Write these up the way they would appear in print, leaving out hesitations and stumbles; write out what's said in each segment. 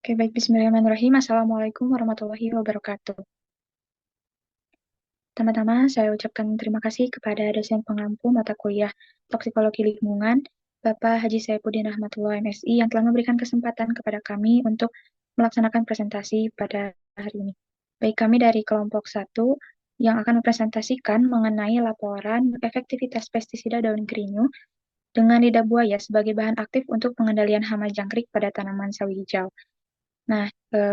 Oke, baik. Bismillahirrahmanirrahim. Assalamualaikum warahmatullahi wabarakatuh. Pertama-tama, saya ucapkan terima kasih kepada dosen pengampu mata kuliah Toksikologi Lingkungan, Bapak Haji Saifuddin Rahmatullah MSI, yang telah memberikan kesempatan kepada kami untuk melaksanakan presentasi pada hari ini. Baik, kami dari kelompok 1 yang akan mempresentasikan mengenai laporan efektivitas pestisida daun kerinyu dengan lidah buaya sebagai bahan aktif untuk pengendalian hama jangkrik pada tanaman sawi hijau. Nah,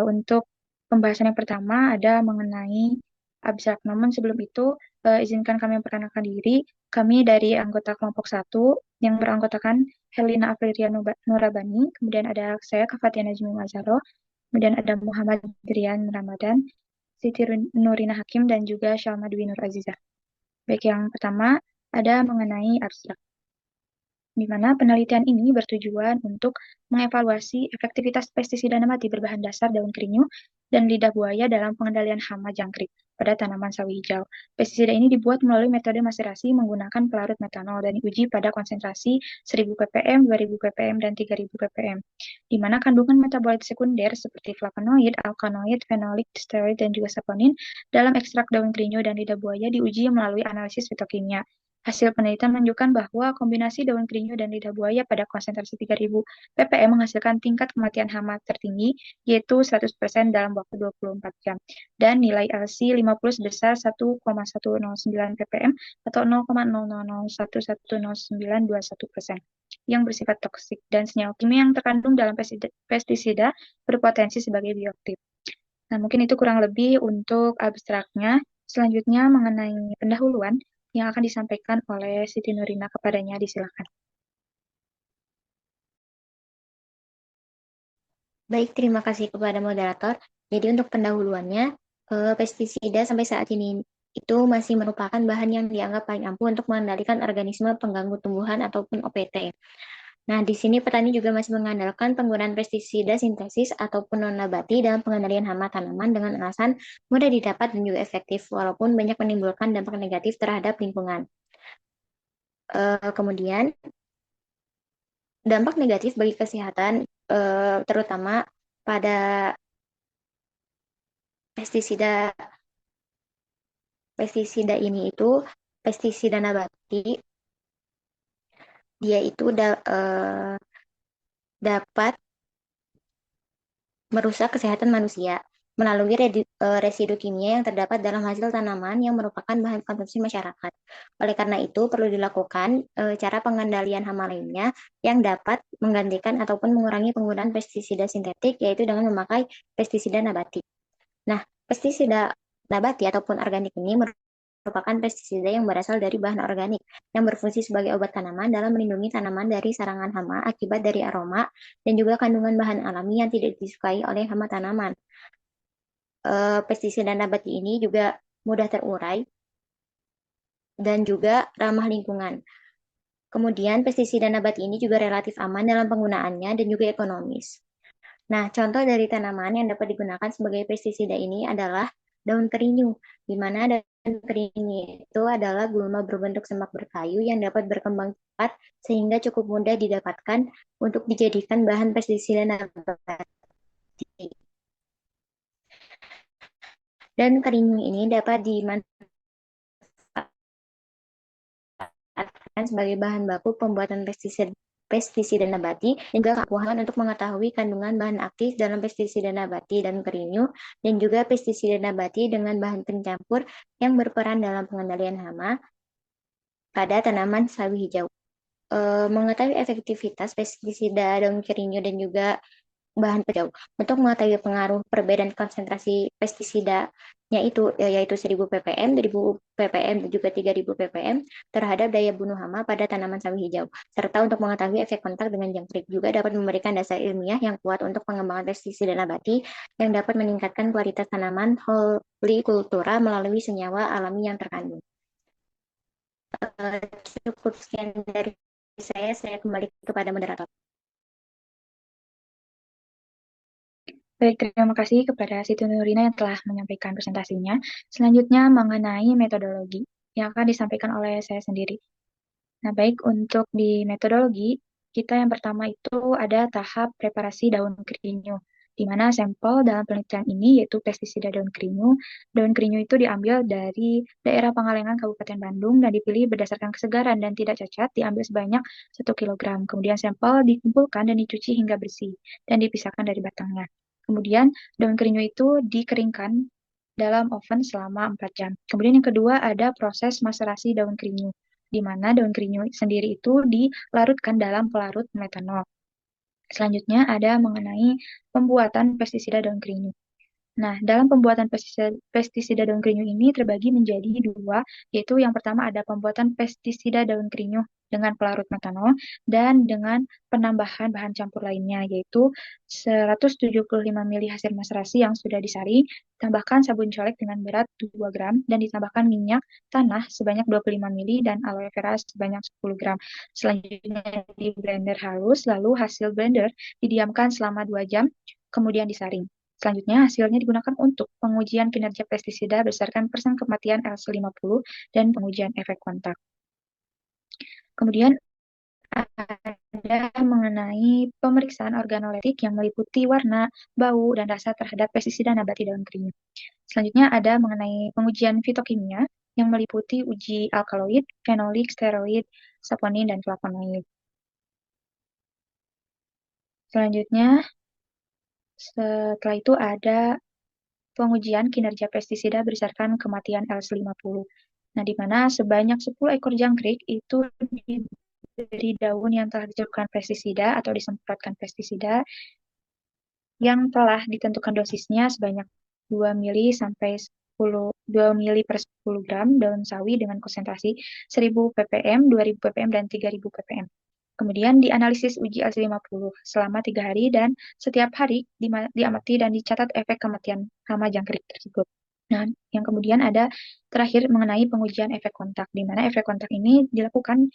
untuk pembahasan yang pertama ada mengenai abstrak. Namun sebelum itu, izinkan kami memperkenalkan diri. Kami dari anggota kelompok 1 yang beranggotakan Helena Afrilia Nurabani, kemudian ada saya, Kafatia Najmi Mazharo, kemudian ada Muhammad Drian Ramadan, Siti Nurina Hakim, dan juga Syalma Dwi Nur Azizah. Baik, yang pertama ada mengenai abstrak, di mana penelitian ini bertujuan untuk mengevaluasi efektivitas pestisida nabati berbahan dasar daun kerinyu dan lidah buaya dalam pengendalian hama jangkrik pada tanaman sawi hijau. Pestisida ini dibuat melalui metode maserasi menggunakan pelarut metanol dan diuji pada konsentrasi 1000 ppm, 2000 ppm, dan 3000 ppm, di mana kandungan metabolit sekunder seperti flavonoid, alkaloid, fenolik, steroid, dan juga saponin dalam ekstrak daun kerinyu dan lidah buaya diuji melalui analisis fitokimia. Hasil penelitian menunjukkan bahwa kombinasi daun kerinyu dan lidah buaya pada konsentrasi 3000 ppm menghasilkan tingkat kematian hama tertinggi, yaitu 100% dalam waktu 24 jam, dan nilai LC50 sebesar 1,109 ppm atau 0,00011091%, yang bersifat toksik, dan senyawa kimia yang terkandung dalam pestisida berpotensi sebagai bioaktif. Nah, mungkin itu kurang lebih untuk abstraknya. Selanjutnya mengenai pendahuluan yang akan disampaikan oleh Siti Nurina, kepadanya disilakan. Baik, terima kasih kepada moderator. Jadi untuk pendahuluannya, pestisida sampai saat ini itu masih merupakan bahan yang dianggap paling ampuh untuk mengendalikan organisme pengganggu tumbuhan ataupun OPT. Nah, di sini petani juga masih mengandalkan penggunaan pestisida sintesis ataupun non-nabati dalam pengendalian hama tanaman dengan alasan mudah didapat dan juga efektif, walaupun banyak menimbulkan dampak negatif terhadap lingkungan. Kemudian, dampak negatif bagi kesehatan, terutama pada pestisida pestisida ini itu pestisida nabati, dia itu dapat merusak kesehatan manusia melalui residu kimia yang terdapat dalam hasil tanaman yang merupakan bahan konsumsi masyarakat. Oleh karena itu, perlu dilakukan cara pengendalian hama lainnya yang dapat menggantikan ataupun mengurangi penggunaan pestisida sintetik, yaitu dengan memakai pestisida nabati. Nah, pestisida nabati ataupun organik ini merupakan pestisida yang berasal dari bahan organik yang berfungsi sebagai obat tanaman dalam melindungi tanaman dari serangan hama akibat dari aroma dan juga kandungan bahan alami yang tidak disukai oleh hama tanaman. Pestisida nabati ini juga mudah terurai dan juga ramah lingkungan. Kemudian pestisida nabati ini juga relatif aman dalam penggunaannya dan juga ekonomis. Nah, contoh dari tanaman yang dapat digunakan sebagai pestisida ini adalah daun kerinyu, di mana daun kerinyu itu adalah gulma berbentuk semak berkayu yang dapat berkembang cepat sehingga cukup mudah didapatkan untuk dijadikan bahan pestisida nabati. Dan kerinyu ini dapat dimanfaatkan sebagai bahan baku pembuatan pestisida nabati dan juga keampuhan untuk mengetahui kandungan bahan aktif dalam pestisida nabati dan kerinyu dan juga pestisida nabati dengan bahan pencampur yang berperan dalam pengendalian hama pada tanaman sawi hijau. Mengetahui efektivitas pestisida daun kerinyu dan juga bahan penjauh. Untuk mengetahui pengaruh perbedaan konsentrasi pestisidanya itu yaitu 1000 ppm, 2000 ppm dan juga 3000 ppm terhadap daya bunuh hama pada tanaman sawi hijau. Serta untuk mengetahui efek kontak dengan jangkrik juga dapat memberikan dasar ilmiah yang kuat untuk pengembangan pestisida nabati yang dapat meningkatkan kualitas tanaman hortikultura melalui senyawa alami yang terkandung. Cukup sekian dari saya kembali kepada moderator. Baik, terima kasih kepada Siti Nurina yang telah menyampaikan presentasinya. Selanjutnya mengenai metodologi yang akan disampaikan oleh saya sendiri. Nah, baik, untuk di metodologi, kita yang pertama itu ada tahap preparasi daun kerinyu. di mana sampel dalam penelitian ini yaitu pestisida daun kerinyu. Daun kerinyu itu diambil dari daerah Pangalengan Kabupaten Bandung dan dipilih berdasarkan kesegaran dan tidak cacat, diambil sebanyak 1 kilogram. Kemudian sampel dikumpulkan dan dicuci hingga bersih dan dipisahkan dari batangnya. Kemudian daun kerinyu itu dikeringkan dalam oven selama 4 jam. Kemudian yang kedua ada proses maserasi daun kerinyu, di mana daun kerinyu sendiri itu dilarutkan dalam pelarut metanol. Selanjutnya ada mengenai pembuatan pestisida daun kerinyu. Nah, dalam pembuatan pestisida daun kerinyu ini terbagi menjadi dua, yaitu yang pertama ada pembuatan pestisida daun kerinyu dengan pelarut metanol dan dengan penambahan bahan campur lainnya, yaitu 175 ml hasil maserasi yang sudah disaring, tambahkan sabun colek dengan berat 2 gram, dan ditambahkan minyak tanah sebanyak 25 ml dan aloe vera sebanyak 10 gram. Selanjutnya di blender halus, lalu hasil blender didiamkan selama 2 jam, kemudian disaring. Selanjutnya, hasilnya digunakan untuk pengujian kinerja pestisida berdasarkan persen kematian LC50 dan pengujian efek kontak. Kemudian ada mengenai pemeriksaan organoleptik yang meliputi warna, bau, dan rasa terhadap pestisida nabati daun kerinyu. Selanjutnya ada mengenai pengujian fitokimia yang meliputi uji alkaloid, fenolik, steroid, saponin, dan flavonoid. Selanjutnya, setelah itu ada pengujian kinerja pestisida berdasarkan kematian LC50. Nah, di mana sebanyak 10 ekor jangkrik itu diberi daun yang telah dicelupkan pestisida atau disemprotkan pestisida yang telah ditentukan dosisnya sebanyak 2 mili sampai 10 2 mili per 10 gram daun sawi dengan konsentrasi 1000 ppm, 2000 ppm, dan 3000 ppm. Kemudian dianalisis uji LC50 selama 3 hari dan setiap hari diamati dan dicatat efek kematian hama jangkrik tersebut. Nah, yang kemudian ada terakhir mengenai pengujian efek kontak, di mana efek kontak ini dilakukan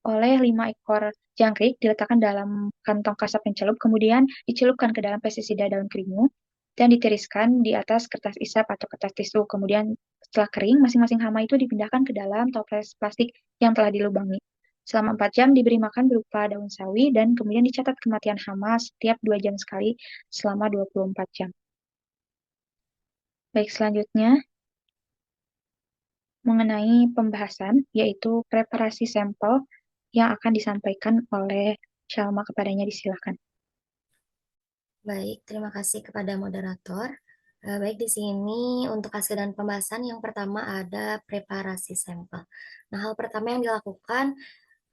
oleh 5 ekor jangkrik, diletakkan dalam kantong kasap pencelup, kemudian dicelupkan ke dalam pestisida daun kerinyu, dan ditiriskan di atas kertas isap atau kertas tisu. Kemudian setelah kering, masing-masing hama itu dipindahkan ke dalam toples plastik yang telah dilubangi. Selama 4 jam diberi makan berupa daun sawi dan kemudian dicatat kematian hama setiap 2 jam sekali selama 24 jam. Baik, selanjutnya mengenai pembahasan yaitu preparasi sampel yang akan disampaikan oleh Shalma, kepadanya disilakan. Baik, terima kasih kepada moderator. Baik, di sini untuk hasil dan pembahasan yang pertama ada preparasi sampel. Nah, hal pertama yang dilakukan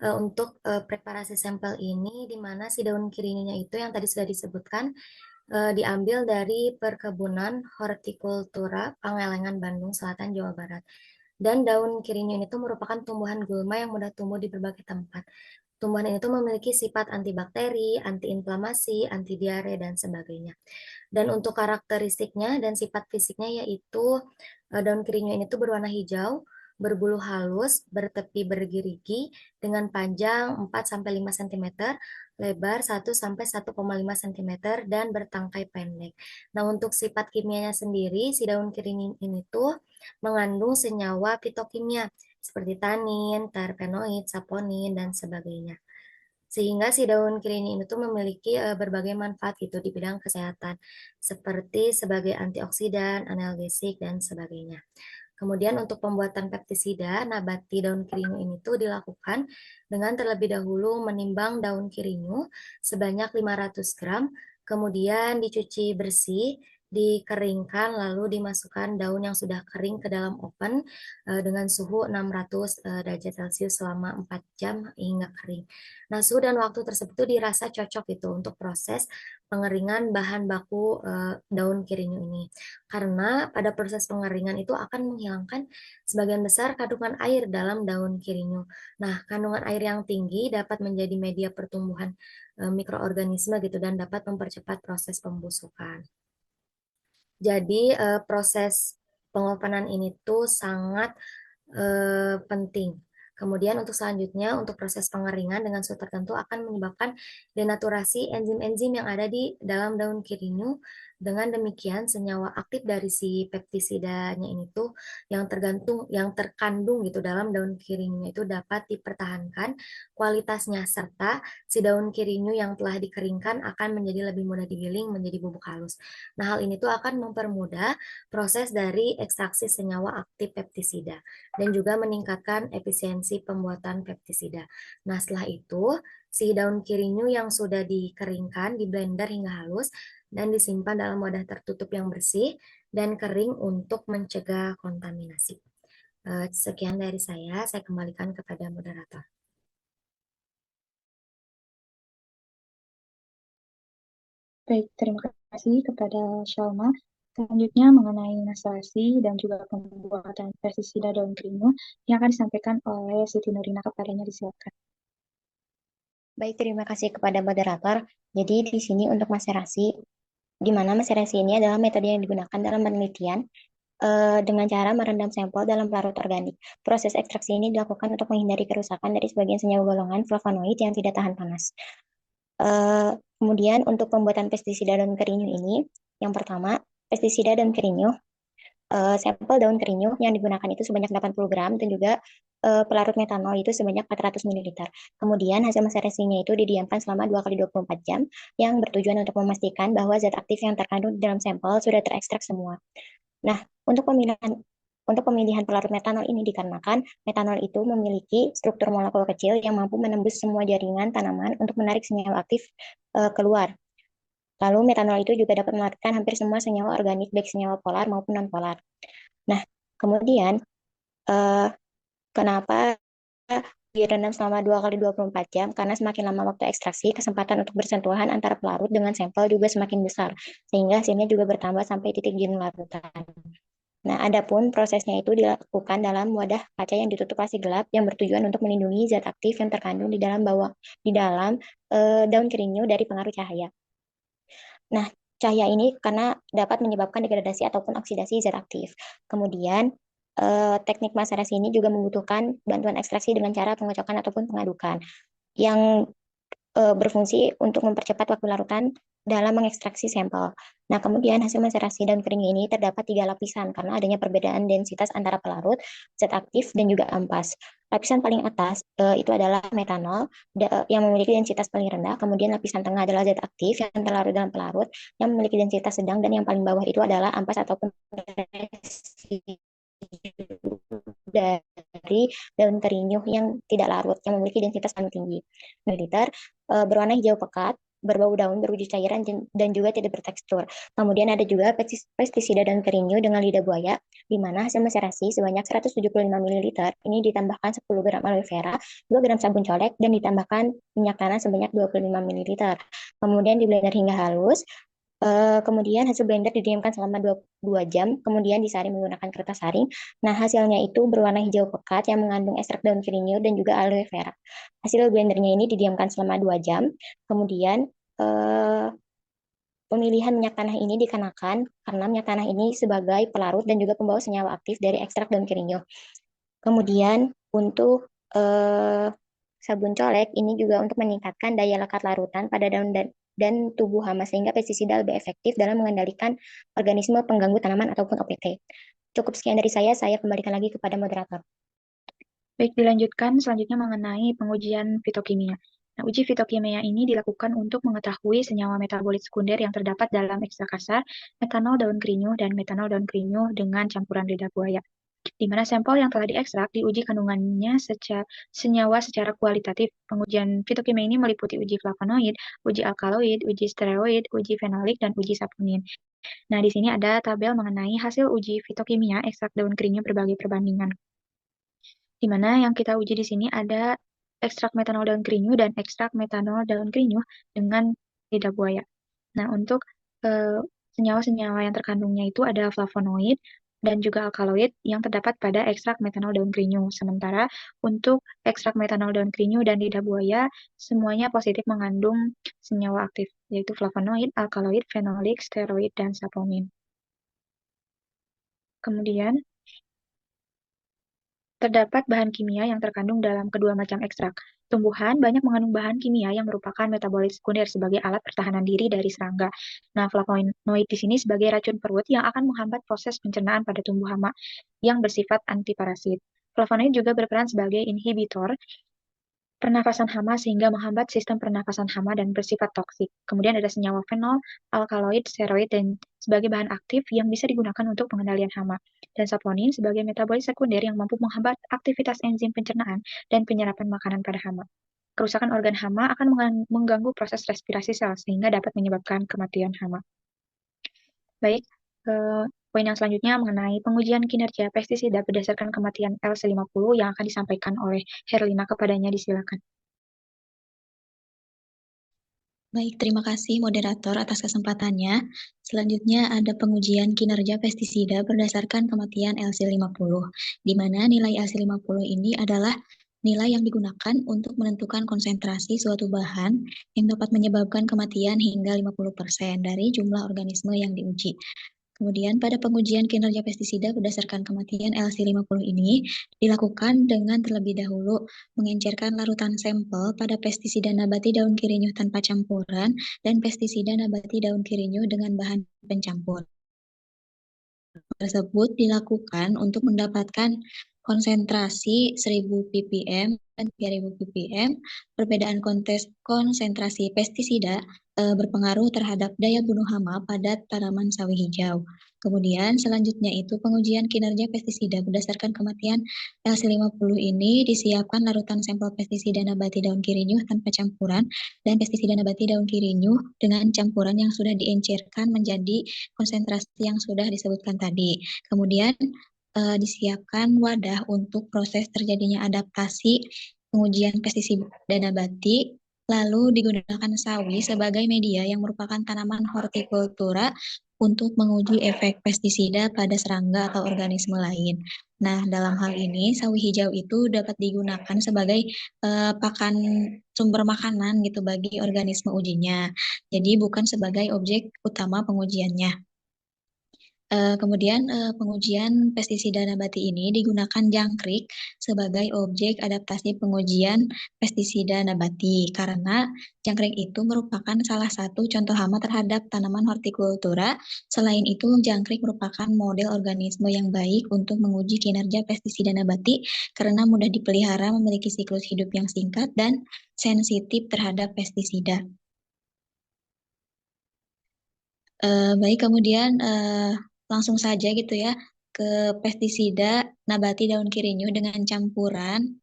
untuk preparasi sampel ini, di mana si daun kirinya itu yang tadi sudah disebutkan, diambil dari perkebunan hortikultura Pangalengan, Bandung Selatan, Jawa Barat. Dan daun kirinya itu merupakan tumbuhan gulma yang mudah tumbuh di berbagai tempat. Tumbuhan itu memiliki sifat antibakteri, antiinflamasi, anti diare, dan sebagainya. Dan untuk karakteristiknya dan sifat fisiknya yaitu daun kirinya ini tuh berwarna hijau, berbulu halus, bertepi bergerigi, dengan panjang 4-5 cm, lebar 1-1,5 cm, dan bertangkai pendek. Nah, untuk sifat kimianya sendiri, si daun kirinya ini tuh mengandung senyawa fitokimia seperti tanin, terpenoid, saponin, dan sebagainya. Sehingga si daun kerini ini tuh memiliki berbagai manfaat gitu di bidang kesehatan, seperti sebagai antioksidan, analgesik, dan sebagainya. Kemudian untuk pembuatan pestisida nabati daun kirinyu ini tuh dilakukan dengan terlebih dahulu menimbang daun kirinyu sebanyak 500 gram, kemudian dicuci bersih, dikeringkan, lalu dimasukkan daun yang sudah kering ke dalam oven dengan suhu 600 derajat Celcius selama 4 jam hingga kering. Nah, suhu dan waktu tersebut tuh dirasa cocok gitu untuk proses pengeringan bahan baku daun kirinyu ini. Karena pada proses pengeringan itu akan menghilangkan sebagian besar kandungan air dalam daun kirinyu. Nah, kandungan air yang tinggi dapat menjadi media pertumbuhan mikroorganisme gitu dan dapat mempercepat proses pembusukan. Jadi proses pengopenan ini tuh sangat penting. Kemudian untuk selanjutnya, untuk proses pengeringan dengan suhu tertentu akan menyebabkan denaturasi enzim-enzim yang ada di dalam daun kirinyu Dengan demikian, senyawa aktif dari si peptisidanya ini tuh yang terkandung gitu dalam daun kirinyunya itu dapat dipertahankan kualitasnya serta si daun kirinyu yang telah dikeringkan akan menjadi lebih mudah digiling menjadi bubuk halus. Nah, hal ini tuh akan mempermudah proses dari ekstraksi senyawa aktif peptisida dan juga meningkatkan efisiensi pembuatan peptisida. Nah, setelah itu si daun kirinyu yang sudah dikeringkan di blender hingga halus dan disimpan dalam wadah tertutup yang bersih dan kering untuk mencegah kontaminasi. Sekian dari saya kembalikan kepada moderator. Baik, terima kasih kepada Shalma. Selanjutnya mengenai nasasi dan juga pembuatan pestisida daun keringu yang akan disampaikan oleh Siti Nurina, kepadanya disilakan. Baik, terima kasih kepada moderator. Jadi di sini untuk maserasi, di mana maserasi ini adalah metode yang digunakan dalam penelitian dengan cara merendam sampel dalam pelarut organik. Proses ekstraksi ini dilakukan untuk menghindari kerusakan dari sebagian senyawa golongan flavonoid yang tidak tahan panas. Kemudian untuk pembuatan pestisida daun kerinyu ini, yang pertama, pestisida daun kerinyu, sampel daun kerinyu yang digunakan itu sebanyak 80 gram dan juga pelarut metanol itu sebanyak 400 ml. Kemudian hasil maserasinya itu didiamkan selama 2 kali 24 jam yang bertujuan untuk memastikan bahwa zat aktif yang terkandung di dalam sampel sudah terekstrak semua. Nah, untuk pemilihan pelarut metanol ini dikarenakan metanol itu memiliki struktur molekul kecil yang mampu menembus semua jaringan tanaman untuk menarik senyawa aktif keluar. Lalu metanol itu juga dapat melarutkan hampir semua senyawa organik, baik senyawa polar maupun non-polar. Nah, kemudian eh, kenapa direndam selama 2 kali 24 jam? Karena semakin lama waktu ekstraksi, kesempatan untuk bersentuhan antara pelarut dengan sampel juga semakin besar, sehingga hasilnya juga bertambah sampai titik jenuh larutan. Nah, adapun prosesnya itu dilakukan dalam wadah kaca yang ditutup plastik gelap yang bertujuan untuk melindungi zat aktif yang terkandung di dalam daun kerinyu dari pengaruh cahaya. Nah, cahaya ini karena dapat menyebabkan degradasi ataupun oksidasi zat aktif. Kemudian, teknik maserasi ini juga membutuhkan bantuan ekstraksi dengan cara pengocokan ataupun pengadukan yang berfungsi untuk mempercepat waktu larutan dalam mengekstraksi sampel. Nah, kemudian hasil maserasi daun kering ini terdapat 3 lapisan karena adanya perbedaan densitas antara pelarut, zat aktif, dan juga ampas. Lapisan paling atas itu adalah metanol yang memiliki densitas paling rendah, kemudian lapisan tengah adalah zat aktif yang terlarut dalam pelarut yang memiliki densitas sedang, dan yang paling bawah itu adalah ampas ataupun dari daun terinyuh yang tidak larut yang memiliki densitas paling tinggi mililiter, berwarna hijau pekat, berbau daun, berwujud cairan, dan juga tidak bertekstur. Kemudian ada juga pestisida daun kerinyu dengan lidah buaya, di mana hasil maserasi sebanyak 175 ml ini ditambahkan 10 gram aloe vera, 2 gram sabun colek, dan ditambahkan minyak tanah sebanyak 25 ml. Kemudian di blender hingga halus, kemudian hasil blender didiamkan selama 2 jam, kemudian disaring menggunakan kertas saring. Nah, hasilnya itu berwarna hijau pekat yang mengandung ekstrak daun kerinyo dan juga aloe vera. Hasil blendernya ini didiamkan selama 2 jam, kemudian eh, pemilihan minyak tanah ini dikenakan karena minyak tanah ini sebagai pelarut dan juga pembawa senyawa aktif dari ekstrak daun kerinyo. Kemudian untuk sabun colek ini juga untuk meningkatkan daya lekat larutan pada daun dan tubuh hama sehingga pestisida lebih efektif dalam mengendalikan organisme pengganggu tanaman ataupun OPT. Cukup sekian dari saya kembalikan lagi kepada moderator. Baik, dilanjutkan selanjutnya mengenai pengujian fitokimia. Nah, uji fitokimia ini dilakukan untuk mengetahui senyawa metabolit sekunder yang terdapat dalam ekstrak kasar, metanol daun kerinyu, dan metanol daun kerinyu dengan campuran lidah buaya. Di mana sampel yang telah diekstrak diuji kandungannya senyawa secara kualitatif. Pengujian fitokimia ini meliputi uji flavonoid, uji alkaloid, uji steroid, uji fenolik, dan uji saponin. Nah, di sini ada tabel mengenai hasil uji fitokimia ekstrak daun kerinyu berbagai perbandingan, di mana yang kita uji di sini ada ekstrak metanol daun kerinyu dan ekstrak metanol daun kerinyu dengan lidah buaya. Nah, untuk senyawa-senyawa yang terkandungnya itu ada flavonoid dan juga alkaloid yang terdapat pada ekstrak metanol daun kerinyu. Sementara untuk ekstrak metanol daun kerinyu dan lidah buaya, semuanya positif mengandung senyawa aktif, yaitu flavonoid, alkaloid, fenolik, steroid, dan saponin. Kemudian, terdapat bahan kimia yang terkandung dalam kedua macam ekstrak. Tumbuhan banyak mengandung bahan kimia yang merupakan metabolit sekunder sebagai alat pertahanan diri dari serangga. Nah, flavonoid di sini sebagai racun perut yang akan menghambat proses pencernaan pada tumbuh hama yang bersifat antiparasit. Flavonoid juga berperan sebagai inhibitor pernafasan hama sehingga menghambat sistem pernafasan hama dan bersifat toksik. Kemudian ada senyawa fenol, alkaloid, steroid, dan sebagai bahan aktif yang bisa digunakan untuk pengendalian hama. Dan saponin sebagai metabolit sekunder yang mampu menghambat aktivitas enzim pencernaan dan penyerapan makanan pada hama. Kerusakan organ hama akan mengganggu proses respirasi sel sehingga dapat menyebabkan kematian hama. Baik, poin yang selanjutnya mengenai pengujian kinerja pestisida berdasarkan kematian LC50 yang akan disampaikan oleh Herlina kepadanya, disilakan. Baik, terima kasih moderator atas kesempatannya. Selanjutnya ada pengujian kinerja pestisida berdasarkan kematian LC50, di mana nilai LC50 ini adalah nilai yang digunakan untuk menentukan konsentrasi suatu bahan yang dapat menyebabkan kematian hingga 50% dari jumlah organisme yang diuji. Kemudian pada pengujian kinerja pestisida berdasarkan kematian LC50 ini dilakukan dengan terlebih dahulu mengencerkan larutan sampel pada pestisida nabati daun kirinyuh tanpa campuran dan pestisida nabati daun kirinyuh dengan bahan pencampur. Tersebut dilakukan untuk mendapatkan konsentrasi 1000 ppm dan 3000 ppm. Perbedaan konsentrasi pestisida berpengaruh terhadap daya bunuh hama pada tanaman sawi hijau. Kemudian selanjutnya itu pengujian kinerja pestisida berdasarkan kematian LC50 ini disiapkan larutan sampel pestisida nabati daun kirinyuh tanpa campuran dan pestisida nabati daun kirinyuh dengan campuran yang sudah diencerkan menjadi konsentrasi yang sudah disebutkan tadi. Kemudian disiapkan wadah untuk proses terjadinya adaptasi pengujian pestisida nabati, lalu digunakan sawi sebagai media yang merupakan tanaman hortikultura untuk menguji efek pestisida pada serangga atau organisme lain. Nah, dalam hal ini sawi hijau itu dapat digunakan sebagai pakan sumber makanan gitu bagi organisme ujinya. Jadi bukan sebagai objek utama pengujiannya. Kemudian pengujian pestisida nabati ini digunakan jangkrik sebagai objek adaptasi pengujian pestisida nabati karena jangkrik itu merupakan salah satu contoh hama terhadap tanaman hortikultura. Selain itu, jangkrik merupakan model organisme yang baik untuk menguji kinerja pestisida nabati karena mudah dipelihara, memiliki siklus hidup yang singkat dan sensitif terhadap pestisida. Baik, kemudian langsung saja gitu ya ke pestisida nabati daun kirinyuh dengan campuran,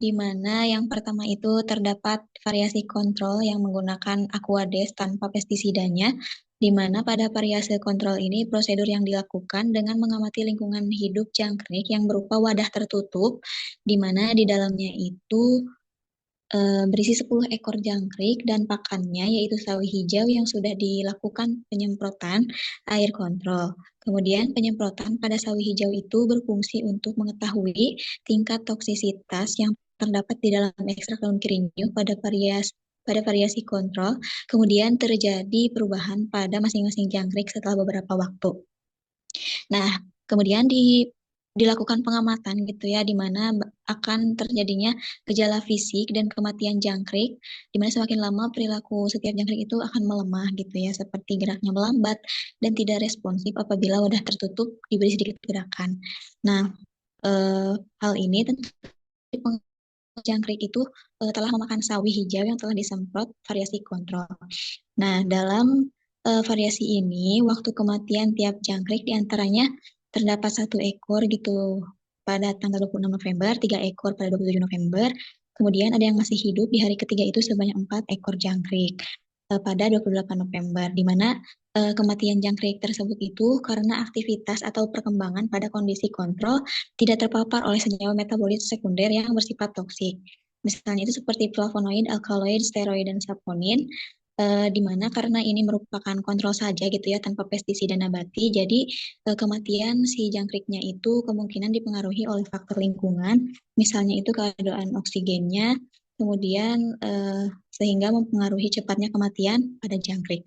di mana yang pertama itu terdapat variasi kontrol yang menggunakan Aquades tanpa pestisidanya, di mana pada variasi kontrol ini prosedur yang dilakukan dengan mengamati lingkungan hidup jangkrik yang berupa wadah tertutup, di mana di dalamnya itu berisi 10 ekor jangkrik dan pakannya yaitu sawi hijau yang sudah dilakukan penyemprotan air kontrol. Kemudian penyemprotan pada sawi hijau itu berfungsi untuk mengetahui tingkat toksisitas yang terdapat di dalam ekstrak daun kirinyuh pada variasi kontrol. Kemudian terjadi perubahan pada masing-masing jangkrik setelah beberapa waktu. Nah, kemudian dilakukan pengamatan gitu ya, di mana akan terjadinya gejala fisik dan kematian jangkrik, di mana semakin lama perilaku setiap jangkrik itu akan melemah gitu ya, seperti geraknya melambat dan tidak responsif apabila wadah tertutup diberi sedikit gerakan. Nah, hal ini tentu jangkrik itu telah memakan sawi hijau yang telah disemprot variasi kontrol. Nah, dalam variasi ini, waktu kematian tiap jangkrik diantaranya terdapat 1 ekor gitu pada tanggal 26 November, 3 ekor pada 27 November. Kemudian ada yang masih hidup di hari ketiga itu sebanyak 4 ekor jangkrik pada 28 November, di mana kematian jangkrik tersebut itu karena aktivitas atau perkembangan pada kondisi kontrol tidak terpapar oleh senyawa metabolit sekunder yang bersifat toksik. Misalnya itu seperti flavonoid, alkaloid, steroid, dan saponin, di mana karena ini merupakan kontrol saja gitu ya tanpa pestisida nabati, jadi kematian si jangkriknya itu kemungkinan dipengaruhi oleh faktor lingkungan, misalnya itu keadaan oksigennya, kemudian sehingga mempengaruhi cepatnya kematian pada jangkrik.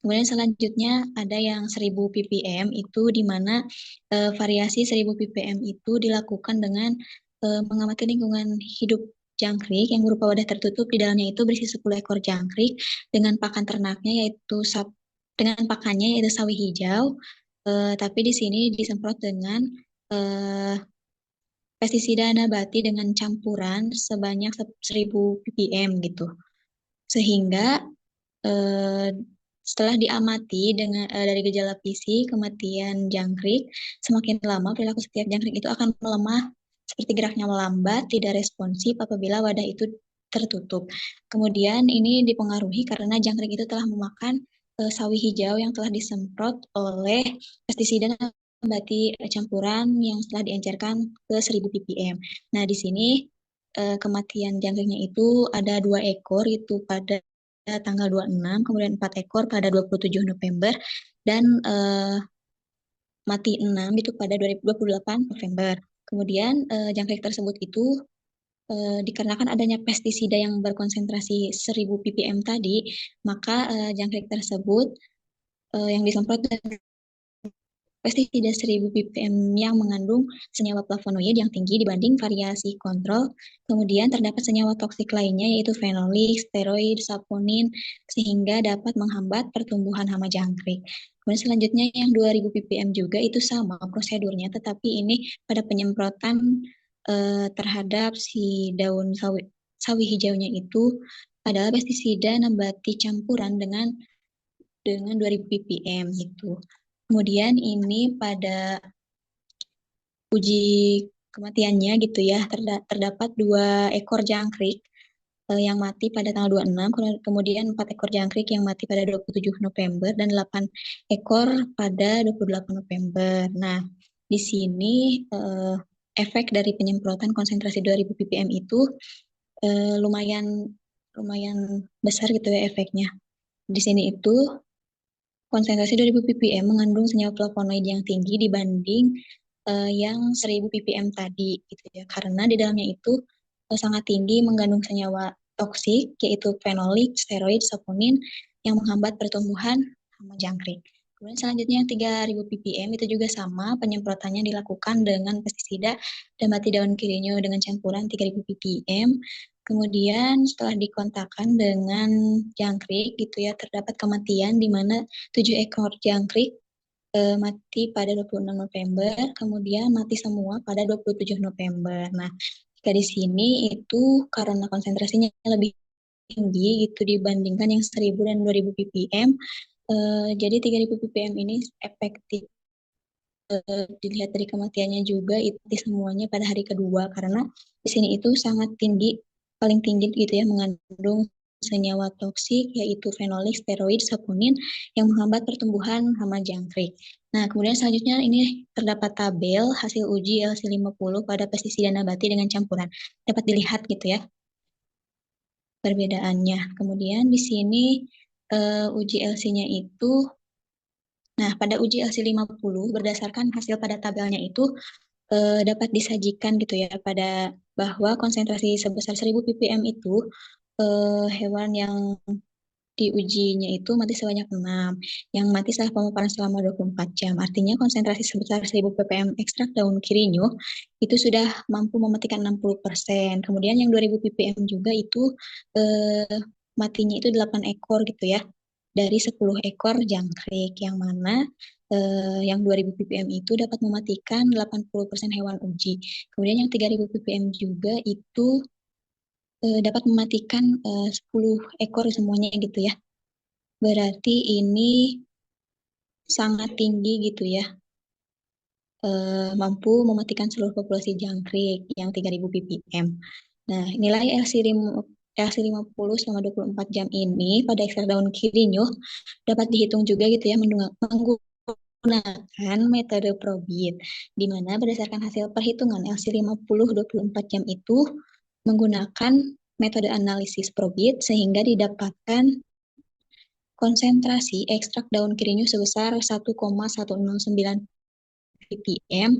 Kemudian selanjutnya ada yang 1000 ppm itu di mana variasi 1000 ppm itu dilakukan dengan mengamati lingkungan hidup jangkrik yang berupa wadah tertutup. Di dalamnya itu berisi 10 ekor jangkrik dengan pakan ternaknya dengan pakannya yaitu sawi hijau. Tapi di sini disemprot dengan eh, pestisida nabati dengan campuran sebanyak 1000 ppm gitu. Sehingga eh, setelah diamati dari gejala fisik kematian jangkrik, semakin lama perilaku setiap jangkrik itu akan melemah, seperti geraknya melambat, tidak responsif apabila wadah itu tertutup. Kemudian ini dipengaruhi karena jangkrik itu telah memakan sawi hijau yang telah disemprot oleh pestisida nabati campuran yang setelah diencerkan ke 1000 ppm. Nah, di sini kematian jangkriknya itu ada 2 ekor itu pada tanggal 26, kemudian 4 ekor pada 27 November, dan mati 6 itu pada 28 November. Kemudian jangkrik tersebut itu dikarenakan adanya pestisida yang berkonsentrasi 1000 ppm tadi, maka jangkrik tersebut yang disemprot pestisida 1000 ppm yang mengandung senyawa flavonoid yang tinggi dibanding variasi kontrol. Kemudian terdapat senyawa toksik lainnya yaitu fenolik, steroid, saponin, sehingga dapat menghambat pertumbuhan hama jangkrik. Kemudian selanjutnya yang 2000 ppm juga itu sama prosedurnya, tetapi ini pada penyemprotan terhadap si daun sawi hijaunya itu adalah pestisida nabati campuran dengan 2000 ppm gitu. Kemudian ini pada uji kematiannya gitu ya, terdapat 2 ekor jangkrik yang mati pada tanggal 26, kemudian 4 ekor jangkrik yang mati pada 27 November, dan 8 ekor pada 28 November. Nah, di sini efek dari penyemprotan konsentrasi 2000 ppm itu lumayan lumayan besar gitu ya efeknya. Di sini itu konsentrasi 2000 ppm mengandung senyawa flavonoid yang tinggi dibanding yang 1000 ppm tadi gitu ya. Karena di dalamnya itu sangat tinggi mengandung senyawa toksik yaitu fenolik, steroid, saponin yang menghambat pertumbuhan hama jangkrik. Kemudian selanjutnya yang 3000 ppm itu juga sama, penyemprotannya dilakukan dengan pestisida nabati daun kirinyo dengan campuran 3000 ppm. Kemudian setelah dikontakkan dengan jangkrik gitu ya, terdapat kematian di mana 7 ekor jangkrik mati pada 26 November, kemudian mati semua pada 27 November. Nah, jika di sini itu karena konsentrasinya lebih tinggi gitu dibandingkan yang 1000 dan 2000 ppm, jadi 3000 ppm ini efektif. Dilihat dari kematiannya juga itu semuanya pada hari kedua karena di sini itu sangat tinggi, paling tinggi gitu ya, mengandung senyawa toksik yaitu fenolik, steroid, saponin yang menghambat pertumbuhan hama jangkrik. Nah, kemudian selanjutnya ini terdapat tabel hasil uji LC50 pada pestisida nabati dengan campuran. Dapat dilihat gitu ya perbedaannya. Kemudian di sini uji LC-nya itu, nah pada uji LC50 berdasarkan hasil pada tabelnya itu dapat disajikan gitu ya pada bahwa konsentrasi sebesar 1000 ppm itu hewan yang diujinya itu mati sebanyak 6, yang mati setelah pemaparan selama 24 jam. Artinya konsentrasi sebesar 1000 ppm ekstrak daun kirinyo itu sudah mampu mematikan 60%. Kemudian yang 2000 ppm juga itu matinya itu 8 ekor gitu ya, dari 10 ekor jangkrik, yang mana yang 2000 ppm itu dapat mematikan 80% hewan uji. Kemudian yang 3000 ppm juga itu dapat mematikan 10 ekor semuanya gitu ya. Berarti ini sangat tinggi gitu ya, mampu mematikan seluruh populasi jangkrik yang 3000 ppm. Nah, nilai LC50 selama 24 jam ini pada ekstrak daun kirinyo dapat dihitung juga gitu ya menggunakan metode probit, di mana berdasarkan hasil perhitungan LC50 24 jam itu menggunakan metode analisis probit sehingga didapatkan konsentrasi ekstrak daun kirinyo sebesar 1,109 ppm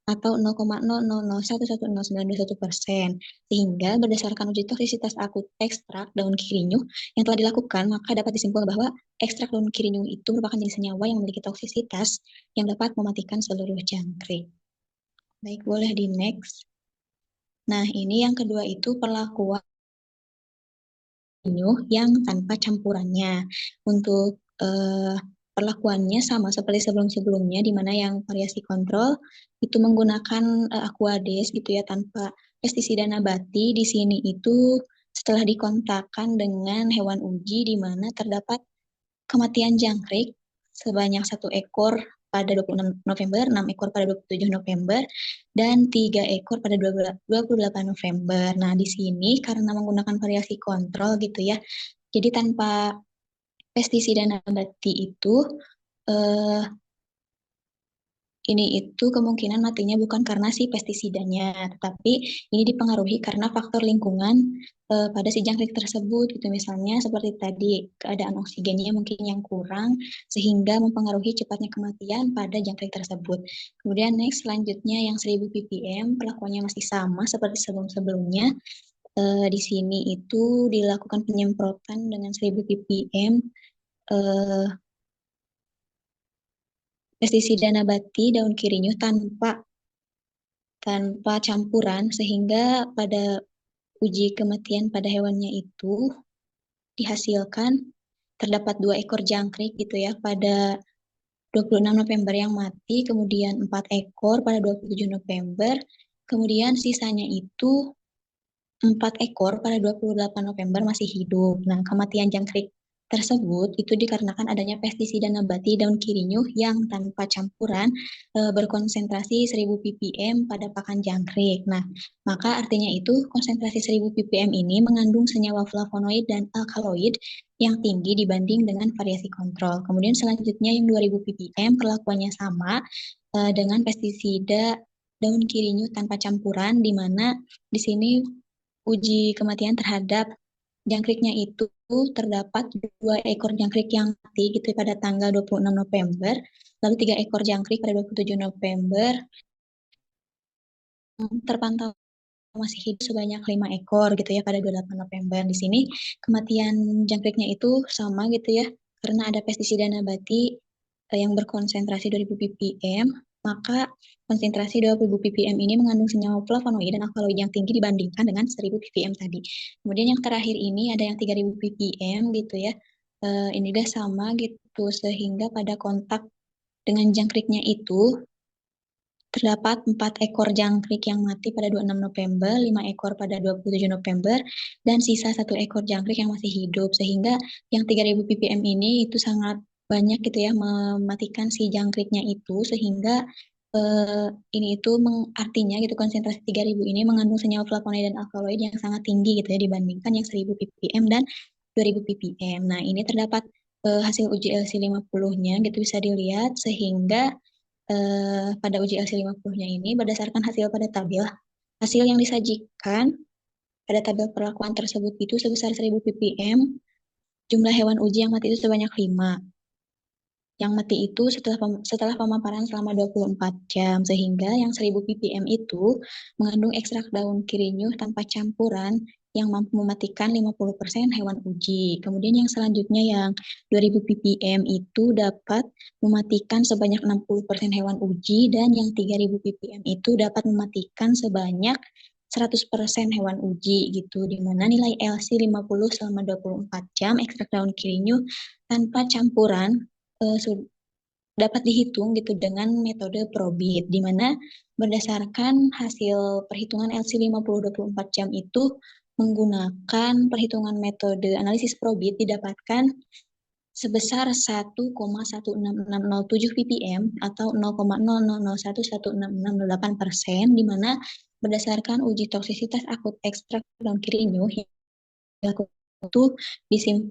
atau 0,00011091%. Sehingga berdasarkan uji toksisitas akut ekstrak daun kirinyo yang telah dilakukan, maka dapat disimpulkan bahwa ekstrak daun kirinyo itu merupakan jenis senyawa yang memiliki toksisitas yang dapat mematikan seluruh jangkrik. Baik, boleh di next. Nah, ini yang kedua itu perlakuan penyuh yang tanpa campurannya. Untuk perlakuannya sama seperti sebelum-sebelumnya, di mana yang variasi kontrol itu menggunakan Aquades gitu ya, tanpa pestisida nabati. Di sini itu setelah dikontakkan dengan hewan uji, di mana terdapat kematian jangkrik sebanyak 1 ekor pada 26 November, 6 ekor pada 27 November, dan 3 ekor pada 28 November. Nah, di sini karena menggunakan variasi kontrol gitu ya, jadi tanpa pestisida nabati itu eh, ini itu kemungkinan matinya bukan karena si pestisidanya, tetapi ini dipengaruhi karena faktor lingkungan pada si jangkrik tersebut gitu. Misalnya seperti tadi keadaan oksigennya mungkin yang kurang sehingga mempengaruhi cepatnya kematian pada jangkrik tersebut. Kemudian next selanjutnya yang 1000 ppm perlakuannya masih sama seperti sebelum-sebelumnya. Di sini itu dilakukan penyemprotan dengan 1000 ppm eh, pestisida nabati daun kirinyuh tanpa campuran sehingga pada uji kematian pada hewannya itu dihasilkan terdapat 2 ekor jangkrik gitu ya pada 26 November yang mati, kemudian 4 ekor pada 27 November, kemudian sisanya itu 4 ekor pada 28 November masih hidup. Nah, kematian jangkrik tersebut itu dikarenakan adanya pestisida nabati daun kirinyuh yang tanpa campuran berkonsentrasi 1000 ppm pada pakan jangkrik. Nah, maka artinya itu konsentrasi 1000 ppm ini mengandung senyawa flavonoid dan alkaloid yang tinggi dibanding dengan variasi kontrol. Kemudian selanjutnya yang 2000 ppm perlakuannya sama dengan pestisida daun kirinyuh tanpa campuran, di mana di sini uji kematian terhadap jangkriknya itu terdapat 2 ekor jangkrik yang mati gitu pada tanggal 26 November, lalu 3 ekor jangkrik pada 27 November, terpantau masih hidup sebanyak 5 ekor gitu ya pada 28 November. Di sini kematian jangkriknya itu sama gitu ya, karena ada pestisida nabati yang berkonsentrasi 2000 ppm, maka konsentrasi 2000 ppm ini mengandung senyawa flavonoid dan alkaloid yang tinggi dibandingkan dengan 1000 ppm tadi. Kemudian yang terakhir ini ada yang 3000 ppm gitu ya. Ini juga sama gitu, sehingga pada kontak dengan jangkriknya itu terdapat 4 ekor jangkrik yang mati pada 26 November, 5 ekor pada 27 November, dan sisa 1 ekor jangkrik yang masih hidup. Sehingga yang 3000 ppm ini itu sangat banyak gitu ya mematikan si jangkriknya itu, sehingga ini itu artinya gitu konsentrasi 3000 ini mengandung senyawa flavonoid dan alkaloid yang sangat tinggi gitu ya dibandingkan yang 1000 ppm dan 2000 ppm. Nah, ini terdapat hasil uji LC50-nya gitu bisa dilihat, sehingga pada uji LC50-nya ini berdasarkan hasil pada tabel, hasil yang disajikan pada tabel perlakuan tersebut itu sebesar 1000 ppm, jumlah hewan uji yang mati itu sebanyak 5. Yang mati itu setelah pemaparan selama 24 jam, sehingga yang 1000 ppm itu mengandung ekstrak daun kirinyuh tanpa campuran yang mampu mematikan 50% hewan uji. Kemudian yang selanjutnya yang 2000 ppm itu dapat mematikan sebanyak 60% hewan uji, dan yang 3000 ppm itu dapat mematikan sebanyak 100% hewan uji gitu, di mana nilai LC50 selama 24 jam ekstrak daun kirinyuh tanpa campuran eh, dapat dihitung gitu dengan metode probit, di mana berdasarkan hasil perhitungan LC50 24 jam itu menggunakan perhitungan metode analisis probit didapatkan sebesar 1,16607 ppm atau 0,00011668%, di mana berdasarkan uji toksisitas akut ekstrak daun kirinyuh itu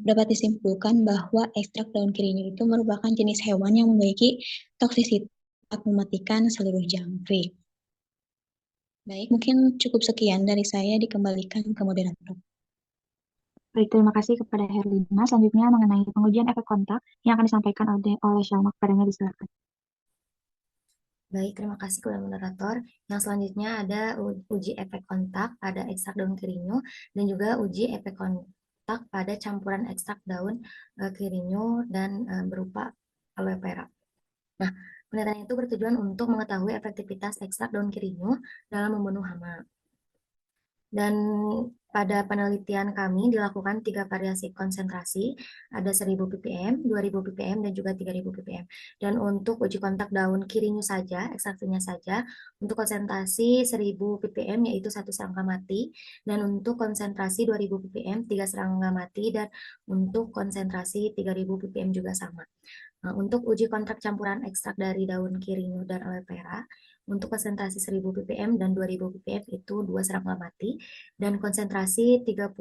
dapat disimpulkan bahwa ekstrak daun kirinyuh itu merupakan jenis hewan yang memiliki toksisitas mematikan seluruh jangkrik. Baik, mungkin cukup sekian dari saya, dikembalikan ke moderator. Baik, terima kasih kepada Herlina. Selanjutnya mengenai pengujian efek kontak yang akan disampaikan oleh Syalma, kepadanya disilakan. Baik, terima kasih kepada moderator. Yang selanjutnya ada uji efek kontak pada ekstrak daun kirinyuh dan juga uji efek kontak pada campuran ekstrak daun kirinyuh dan berupa aloe vera. Nah, penelitian itu bertujuan untuk mengetahui efektivitas ekstrak daun kirinyuh dalam membunuh hama. Dan pada penelitian kami dilakukan 3 variasi konsentrasi, ada 1000 ppm, 2000 ppm, dan juga 3000 ppm. Dan untuk uji kontak daun kirinya saja, ekstraksinya saja, untuk konsentrasi 1000 ppm yaitu 1 serangga mati, dan untuk konsentrasi 2000 ppm 3 serangga mati, dan untuk konsentrasi 3000 ppm juga sama. Nah, untuk uji kontrak campuran ekstrak dari daun kirinyo dan aloe vera, untuk konsentrasi 1000 ppm dan 2000 ppm itu 2 serangga mati, dan konsentrasi 3000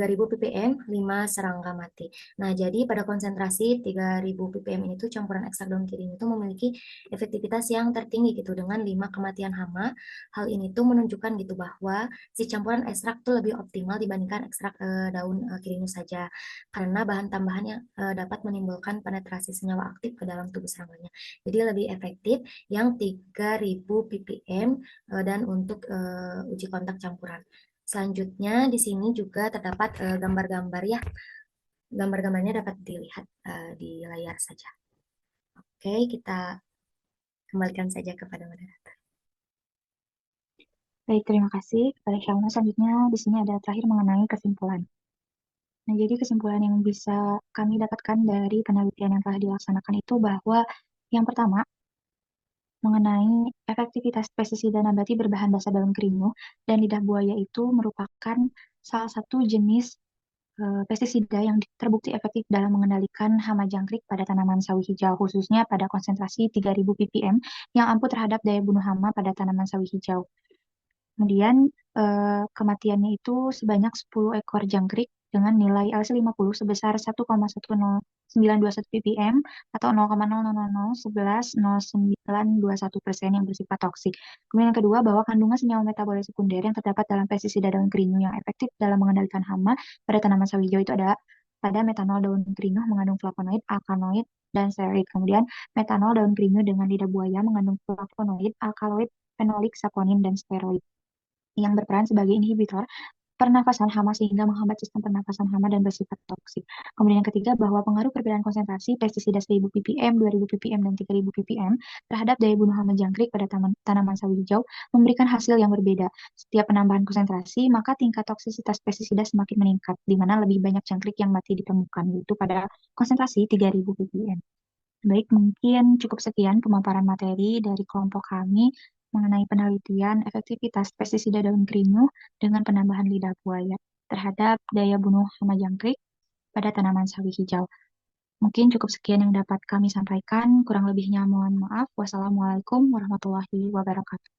ppm 5 serangga mati. Nah, jadi pada konsentrasi 3000 ppm ini tuh campuran ekstrak daun kirinyo itu memiliki efektivitas yang tertinggi gitu dengan 5 kematian hama. Hal ini tuh menunjukkan gitu bahwa si campuran ekstrak tuh lebih optimal dibandingkan ekstrak daun kirinyo saja karena bahan tambahannya dapat menimbulkan penetrasi senyawa aktif ke dalam tubuh serangannya. Jadi lebih efektif yang 3000 ppm dan untuk uji kontak campuran. Selanjutnya di sini juga terdapat gambar-gambar ya. Gambar-gambarnya dapat dilihat di layar saja. Oke, kita kembalikan saja kepada moderator. Baik, terima kasih kepada Syamna. Selanjutnya di sini ada terakhir mengenai kesimpulan. Nah, jadi kesimpulan yang bisa kami dapatkan dari penelitian yang telah dilaksanakan itu bahwa yang pertama, mengenai efektivitas pestisida nabati berbahan dasar daun kerinyo dan lidah buaya itu merupakan salah satu jenis pestisida yang terbukti efektif dalam mengendalikan hama jangkrik pada tanaman sawi hijau, khususnya pada konsentrasi 3000 ppm yang ampuh terhadap daya bunuh hama pada tanaman sawi hijau. Kemudian kematiannya itu sebanyak 10 ekor jangkrik dengan nilai LC50 sebesar 1,10921 ppm atau 0,0000110921% yang bersifat toksik. Kemudian yang kedua, bahwa kandungan senyawa metabolit sekunder yang terdapat dalam pestisida daun kerinyo yang efektif dalam mengendalikan hama pada tanaman sawi hijau itu ada pada metanol daun kerinyo mengandung flavonoid, alkaloid, dan steroid. Kemudian metanol daun kerinyo dengan lidah buaya mengandung flavonoid, alkaloid, fenolik, saponin, dan steroid yang berperan sebagai inhibitor pernafasan hama sehingga menghambat sistem pernafasan hama dan bersifat toksik. Kemudian yang ketiga, bahwa pengaruh perbedaan konsentrasi pestisida 1000 ppm, 2000 ppm, dan 3000 ppm terhadap daya bunuh hama jangkrik pada tanaman sawi hijau memberikan hasil yang berbeda. Setiap penambahan konsentrasi, maka tingkat toksisitas pestisida semakin meningkat, di mana lebih banyak jangkrik yang mati ditemukan, yaitu pada konsentrasi 3000 ppm. Baik, mungkin cukup sekian pemaparan materi dari kelompok kami mengenai penelitian efektivitas pestisida daun kerinyo dengan penambahan lidah buaya terhadap daya bunuh hama jangkrik pada tanaman sawi hijau. Mungkin cukup sekian yang dapat kami sampaikan. Kurang lebihnya mohon maaf. Wassalamualaikum warahmatullahi wabarakatuh.